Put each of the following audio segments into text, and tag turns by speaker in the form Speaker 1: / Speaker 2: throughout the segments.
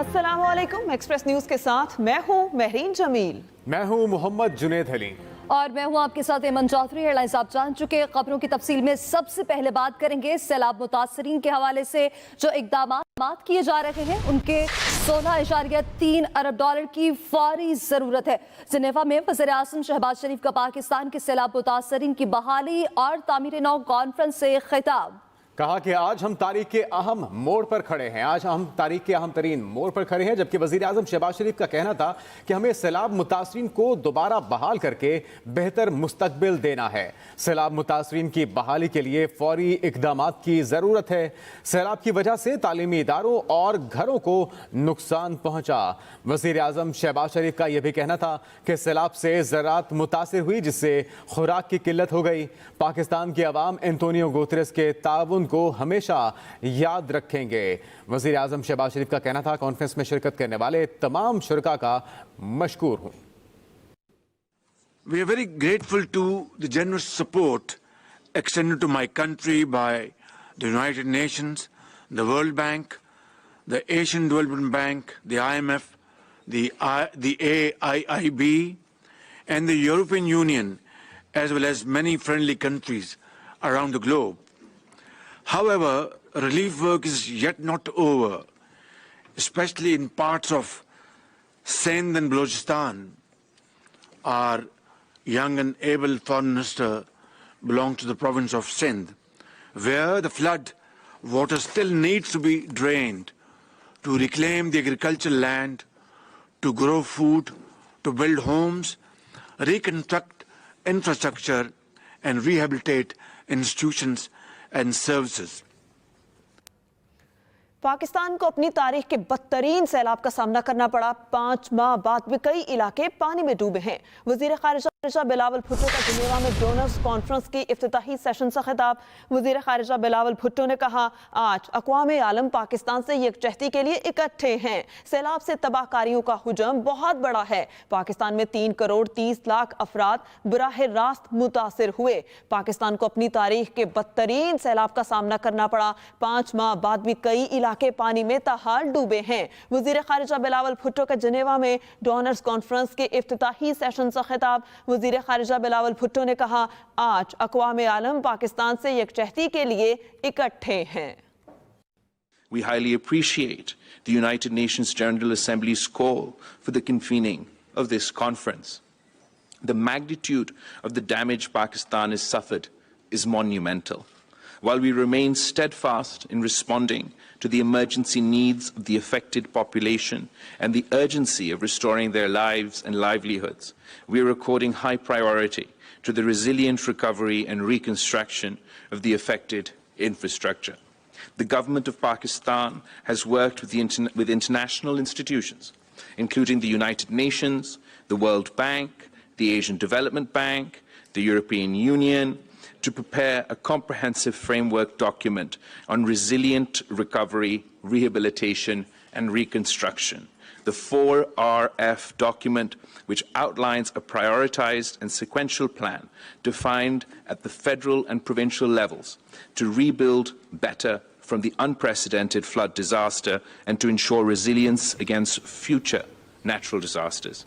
Speaker 1: अस्सलामुअलैकुम। Express news के साथ मैं हूं महरीन जमील।
Speaker 2: मैं हूं मोहम्मद जुनेद हली
Speaker 3: और मैं हूं आपके साथ एमन चौधरी। हेडलाइंस आप जान चुके। खबरों की तफसील में सबसे पहले बात करेंगे सैलाब मुतासरीन के हवाले से जो इकदाम किए जा रहे हैं उनके 16.3 अरब डॉलर की फौरी जरूरत है। जिनेवा में वज़ीर आज़म शहबाज शरीफ का पाकिस्तान के सैलाब मुतासरीन की बहाली और तामीर नौ कॉन्फ्रेंस से खिताब।
Speaker 2: कहा कि आज हम तारीख के अहम मोड़ पर खड़े हैं। आज हम तारीख के अहम तरीन मोड़ पर खड़े हैं, जबकि वज़ीर आज़म शहबाज शरीफ का कहना था कि हमें सैलाब मुतासरीन को दोबारा बहाल करके बेहतर मुस्तकबिल देना है। सैलाब मुतासरीन की बहाली के लिए फौरी इकदामात की ज़रूरत है। सैलाब की वजह से तालीमी इदारों और घरों को नुकसान पहुंचा। वज़ीर आज़म शहबाज शरीफ का यह भी कहना था कि सैलाब से ज़राअत मुतासिर हुई, जिससे खुराक की किल्लत हो गई। पाकिस्तान की अवाम एंटोनियो गुतेरेस के ताउन को हमेशा याद रखेंगे। वज़ीर आज़म शहबाज शरीफ का कहना था कॉन्फ्रेंस में शिरकत करने वाले तमाम शुरका का मशकूर हूं।
Speaker 4: We are very grateful to the generous support extended to my country by the United Nations, the World Bank, the Asian Development Bank, the IMF, the AIIB, and the European Union, as well as many friendly countries around the globe. However, relief work is yet not over, especially in parts of Sindh and Balochistan. Our young and able Foreign Minister belongs to the province of Sindh, where the flood water still needs to be drained to reclaim the agricultural land, to grow food, to build homes, reconstruct infrastructure, and rehabilitate institutions and services.
Speaker 1: Pakistan को अपनी तारीख के बदतरीन सैलाब का सामना करना पड़ा। 5 माह बाद भी कई इलाके पानी में डूबे हैं। वजीर खारिजा बिलावल भुट्टो का जिनेवा में डोनर्स कॉन्फ्रेंस की इफ्तिताही सेशन से खिताब। वजीर खारिजा बिलावल भुट्टो ने कहा, आज अक़वाम आलम पाकिस्तान से यकजहती के लिए इकट्ठे हैं। सैलाब से तबाहकारियों का हुजम बहुत बड़ा है। पाकिस्तान में 3 करोड़ 30 लाख अफराद बराह रास्त मुतासिर हुए। पाकिस्तान को अपनी तारीख के बदतरीन सैलाब का सामना करना पड़ा। 5 माह बाद भी कई के पानी में ताहाल डूबे हैं। वजीर खारिजा बिलावल भुट्टो का जिनेवा में डोनर्स कॉन्फ्रेंस के इफ्तिताही सेशन से खिताब। वजीर खारिजा बिलावल भुट्टो ने कहा, आज अक़वाम आलम पाकिस्तान से यकजहती के लिए इकट्ठे हैं।
Speaker 5: We highly appreciate the United Nations General Assembly's call for the convening of this conference. The magnitude of the damage Pakistan has suffered is monumental. While we remain steadfast in responding to the emergency needs of the affected population and the urgency of restoring their lives and livelihoods, we are according high priority to the resilient recovery and reconstruction of the affected infrastructure. The government of Pakistan has worked with international institutions, including the United Nations, the World Bank, the Asian Development Bank, the European Union, to prepare a comprehensive framework document on resilient recovery, rehabilitation, and reconstruction. The 4RF document, which outlines a prioritized and sequential plan defined at the federal and provincial levels to rebuild better from the unprecedented flood disaster and to ensure resilience against future natural disasters.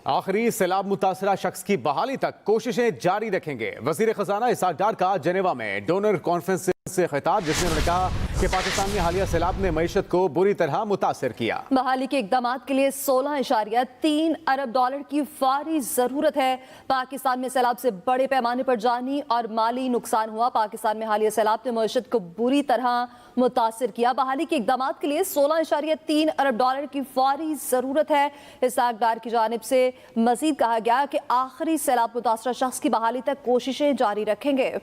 Speaker 2: आखिरी सैलाब मुतासरा शख्स की बहाली तक कोशिशें जारी रखेंगे। वजीर खजाना इसाक डार का जेनेवा में डोनर कॉन्फ्रेंस से खिताब, जिसमें उन्होंने कहा कि पाकिस्तान में हालिया सैलाब ने मईशत को बुरी तरह मुतासिर किया।
Speaker 3: बहाली के इकदामात के लिए 16.3 अरब डॉलर की फौरी जरूरत है। पाकिस्तान में सैलाब से बड़े पैमाने पर जानी और माली नुकसान हुआ। पाकिस्तान में हालिया सैलाब ने मईशत को बुरी तरह मुतासिर किया। बहाली के इकदामात के लिए 16.3 अरब डॉलर की फौरी जरूरत है। इसाक डार की जानिब से मजीद कहा गया कि आखिरी सैलाब मुतासरा शख्स की बहाली तक कोशिशें जारी रखेंगे।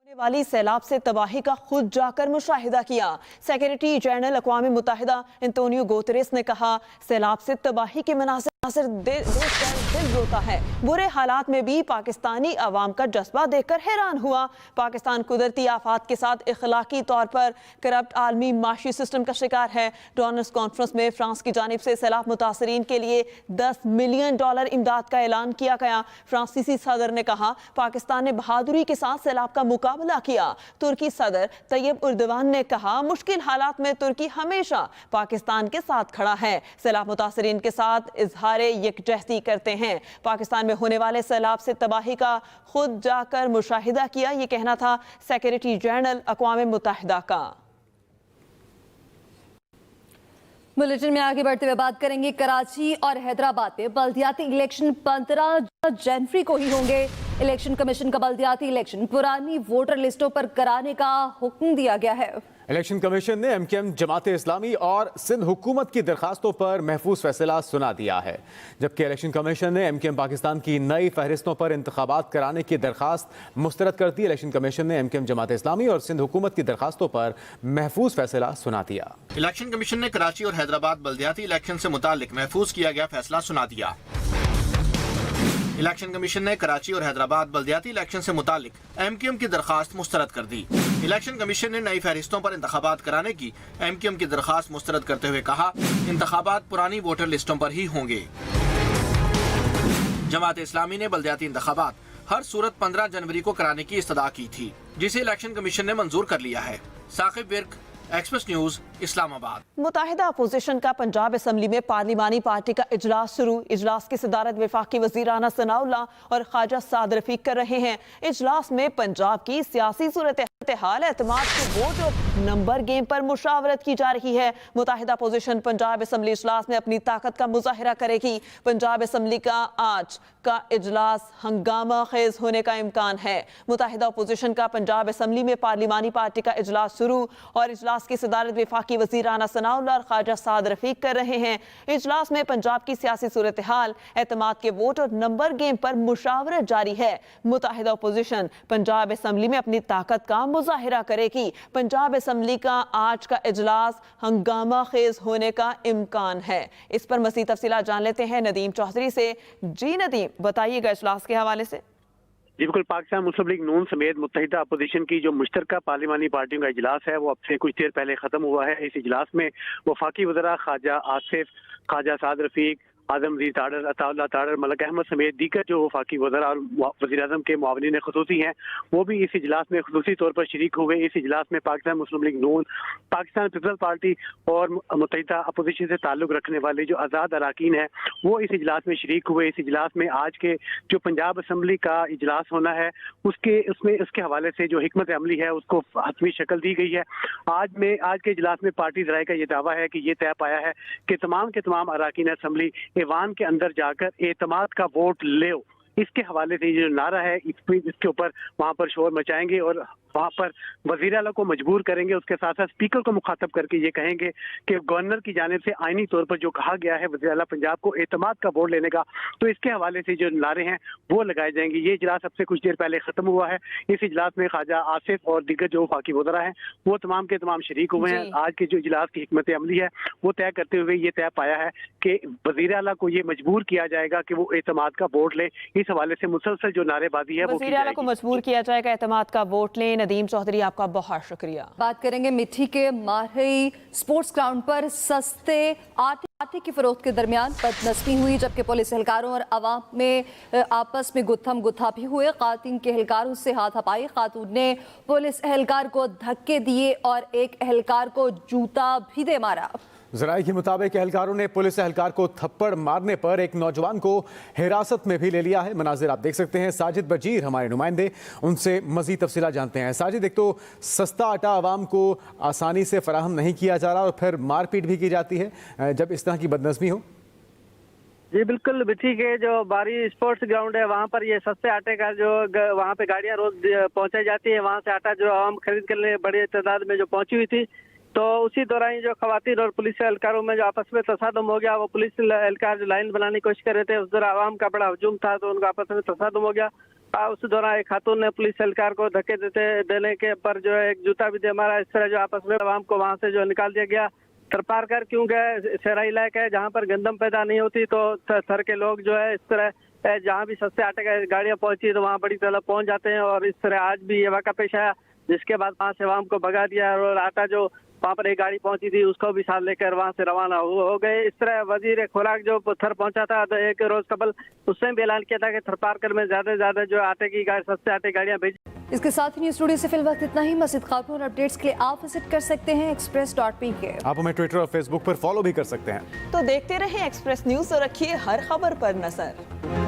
Speaker 1: वाली सैलाब से तबाही का खुद जाकर मुशाहिदा किया। सेक्रेटरी जनरल अक़वाम मुत्तहिदा एंटोनियो गुतेरेस ने कहा, सैलाब से तबाही के मनाज़िर सिर्फ देखकर दिल रोता है। बुरे हालात में भी पाकिस्तानी अवाम का जज्बा देखकर हैरान हुआ। पाकिस्तान कुदरती आफात के साथ इखलाकी तौर पर करप्ट आलमी माशी सिस्टम का शिकार है। डोनर्स कॉन्फ्रेंस में फ्रांस की जानिब से सैलाब मुतासरीन के लिए $10 मिलियन इमदाद का ऐलान किया गया। फ्रांसीसी सदर ने कहा, पाकिस्तान ने बहादुरी के साथ सैलाब का मुकाबला किया। तुर्की सदर तैयब उर्दवान ने कहा, मुश्किल हालात में तुर्की हमेशा पाकिस्तान के साथ खड़ा है। सैलाब मुतासरीन के साथ इजहार यकजहती करते हैं। पाकिस्तान में होने वाले सैलाब से तबाही का खुद जाकर मुशाहिदा किया, ये कहना था सेक्रेटरी जनरल अक़वाम मुत्तहिदा का।
Speaker 3: बुलेटिन में आगे बढ़ते हुए बात करेंगे कराची और हैदराबाद में बल्दियाती इलेक्शन 15 जनवरी को ही होंगे। इलेक्शन कमीशन का बल्दियाती इलेक्शन पुरानी वोटर लिस्टों पर कराने का हुक्म दिया गया है।
Speaker 2: इलेक्शन कमीशन ने एमकेएम, जमाते इस्लामी और सिंध हुकूमत की दरखास्तों पर महफूज फैसला सुना दिया है, जबकि इलेक्शन कमीशन ने एमकेएम पाकिस्तान की नई फहरिस्तों पर इंतखाबात कराने की दरखास्त मुस्तरद कर दी। इलेक्शन कमीशन ने एमकेएम, जमाते इस्लामी और सिंध हुकूमत की दरखास्तों पर महफूज फैसला सुना दिया।
Speaker 6: इलेक्शन कमीशन ने कराची और हैदराबाद बल्दियाती इलेक्शन से मुतालिक महफूज किया गया फैसला सुना दिया। इलेक्शन कमीशन ने कराची और हैदराबाद बल्दियाती इलेक्शन से मुतालिक एमकेएम की दरखास्त मुस्तरद कर दी। इलेक्शन कमीशन ने नई फहरिस्तों पर इंतखाबात कराने की एमकेएम की दरखास्त मुस्तरद करते हुए कहा, इंतखाबात पुरानी वोटर लिस्टों पर ही होंगे। जमात इस्लामी ने बल्दियाती इंतखाबात हर सूरत 15 जनवरी को कराने की इस्तदा की थी, जिसे इलेक्शन कमीशन ने मंजूर कर लिया है। Saqib Virk, Express News, Islamabad.
Speaker 1: मुत्ताहिदा अपोजिशन का पंजाब असम्बली में पार्लिमानी पार्टी का इजलास शुरू। इजलास की सदारत वफाकी वज़ीर आना सनाउल्लाह और ख्वाजा साद रफीक कर रहे हैं। इजलास में पंजाब की सियासी सूरत हाल, एतमाद के वोट और नंबर गेम पर मुशावरत की जा रही है। मुत्ताहिदा अपोजिशन पंजाब असम्बली इजलास में अपनी ताकत का मुजाहिरा करेगी। पंजाब असम्बली का आज का इजलास हंगामा खेज होने का इम्कान है। मुत्ताहिदा अपोजिशन का पंजाब असम्बली में पार्लिमानी पार्टी का इजलास शुरू और इजलास की सदारत वफाकी वज़ीर आना सनाउल्लाह और ख्वाजा साद रफीक कर रहे हैं। इजलास में पंजाब की सियासी सूरत हाल, एतमाद के वोट और नंबर गेम पर मुशावरत जारी है। मुत्ताहिदा अपोजिशन पंजाब असम्बली में अपनी ताकत का मुजाहिरा करेगी। पंजाब असम्बली का आज का इजलास हंगामा खेज होने का इम्कान है। इस पर मज़ीद तफसीलात जान लेते हैं नदीम चौधरी से। जी नदीम, बताइएगा इजलास के हवाले से।
Speaker 7: जी बिल्कुल, पाकिस्तान मुस्लिम लीग नून समेत मुत्तहिदा अपोजिशन की जो मुश्तरका पार्लिमानी पार्टियों का इजलास है, वो अब से कुछ देर पहले खत्म हुआ है। इस इजलास में वफाकी वज़रा ख्वाजा आसिफ, ख्वाजा साद रफीक, आजम अजीज ताडर, अताउल्लाह ताडर, मलक अहमद समेत दीगर जो वफाकी वज़रा और वज़ीर आज़म के मुआविनीन ख़ुसूसी हैं, वो भी इस इजलास में ख़ुसूसी तौर पर शरीक हुए। इस इजलास में पाकिस्तान मुस्लिम लीग नून, पाकिस्तान पीपल्स पार्टी और मुत्तहिदा अपोजिशन से ताल्लुक़ रखने वाले जो आज़ाद अरकान हैं, वो इस इजलास में शरीक हुए। इस इजलास में आज के जो पंजाब असम्बली का इजलास होना है, उसके हवाले से जो हिकमत अमली है, उसको हतमी शक्ल दी गई है। आज के इजलास में पार्टी ज़राए का ये दावा है कि ये तय पाया है कि तमाम के तमाम अरकान असम्बली ईवान के अंदर जाकर एतमाद का वोट ले। इसके हवाले से जो नारा है, इसके ऊपर वहाँ पर शोर मचाएंगे और वहाँ पर वज़ीर आला को मजबूर करेंगे। उसके साथ साथ स्पीकर को मुखातब करके ये कहेंगे कि गवर्नर की जानिब से आईनी तौर पर जो कहा गया है वज़ीर आला पंजाब को एतमाद का वोट लेने का, तो इसके हवाले से जो नारे हैं वो लगाए जाएंगे। ये इजलास अब से कुछ देर पहले खत्म हुआ है। इस इजलास में ख्वाजा आसिफ और दीगर जो वफाकी वज़रा हैं, वो तमाम के तमाम शरीक हुए हैं। आज के जो इजलास की हिकमत अमली है, वो तय करते हुए ये तय पाया है कि वज़ीर आला को ये मजबूर किया जाएगा कि वो एतमाद का वोट ले। इस हवाले से मुसलसल जो नारेबाजी है वो
Speaker 1: वज़ीर आला को मजबूर किया जाएगा एतमाद का वोट लें। नदीम चौधरी, आपका बहुत शुक्रिया।
Speaker 3: बात करेंगे मिठी के मारही स्पोर्ट्स ग्राउंड पर सस्ते आटे की फरोख्त के दरमियान बदनस्मी हुई, जबकि पुलिस एहलकारों और अवाम में आपस में गुत्थम गुत्था भी हुए। खातून के एहलकारों से हाथापाई, खातून ने पुलिस एहलकार को धक्के दिए और एक एहलकार को जूता भी दे मारा।
Speaker 2: ज़राए के मुताबिक एहलकारों ने पुलिस एहलकार को थप्पड़ मारने पर एक नौजवान को हिरासत में भी ले लिया है। मनाजिर आप देख सकते हैं। साजिद बजीर हमारे नुमाइंदे, उनसे मजीद तफसीलात जानते हैं। साजिद, एक तो सस्ता आटा आवाम को आसानी से फराहम नहीं किया जा रहा और फिर मारपीट भी की जाती है जब इस तरह की बदनज़मी हो।
Speaker 8: जी बिल्कुल, मिठी के जो बारी स्पोर्ट्स ग्राउंड है, वहाँ पर ये सस्ते आटे का जो वहाँ पे गाड़ियाँ रोज पहुँचाई जाती है, वहाँ से आटा जो आवाम खरीद कर ले बड़ी तादाद में जो पहुँची हुई थी, तो उसी दौरान जो खवातीन और पुलिस एहलकारों में जो आपस में तसादम हो गया। वो पुलिस एहलकार जो लाइन बनाने की कोशिश कर रहे थे, उस दौरान आवाम का बड़ा हजूम था, तो उनका आपस में तसादम हो गया। उस दौरान एक खातून ने पुलिस एहलकार को धक्के देने के पर जो है एक जूता भी दे मारा। इस तरह जो आपस में आवाम को वहाँ से जो निकाल दिया गया। थरपारकर क्योंकि शहरी इलाका है जहाँ पर गंदम पैदा नहीं होती, तो थर के लोग जो है इस तरह जहाँ भी सस्ते आटे की गाड़ियाँ पहुंची तो वहाँ बड़ी तलब पहुंच जाते हैं। और इस तरह आज भी ये वाक़ा पेश आया, जिसके बाद वहाँ से आवाम को भगा दिया और आटा जो वहाँ पर एक गाड़ी पहुंची थी उसको भी साथ लेकर वहाँ से रवाना हो गए। इस तरह वजीर खुराक जो थर पहुंचा था तो एक रोज कबल उसने भी ऐलान किया था कि थरपारकर में ज्यादा से ज्यादा जो आटे की सस्ते आटे गाड़ियाँ भेजी।
Speaker 3: इसके साथ ही न्यूज स्टूडियो से फिल वक्त इतना ही। मज़ीद खबरों और अपडेट्स के लिए आप विजिट कर सकते हैं express.pk।
Speaker 2: आप हमें ट्विटर और फेसबुक पर फॉलो भी कर सकते हैं।
Speaker 1: तो देखते रहें एक्सप्रेस न्यूज और रखिए हर खबर पर नजर।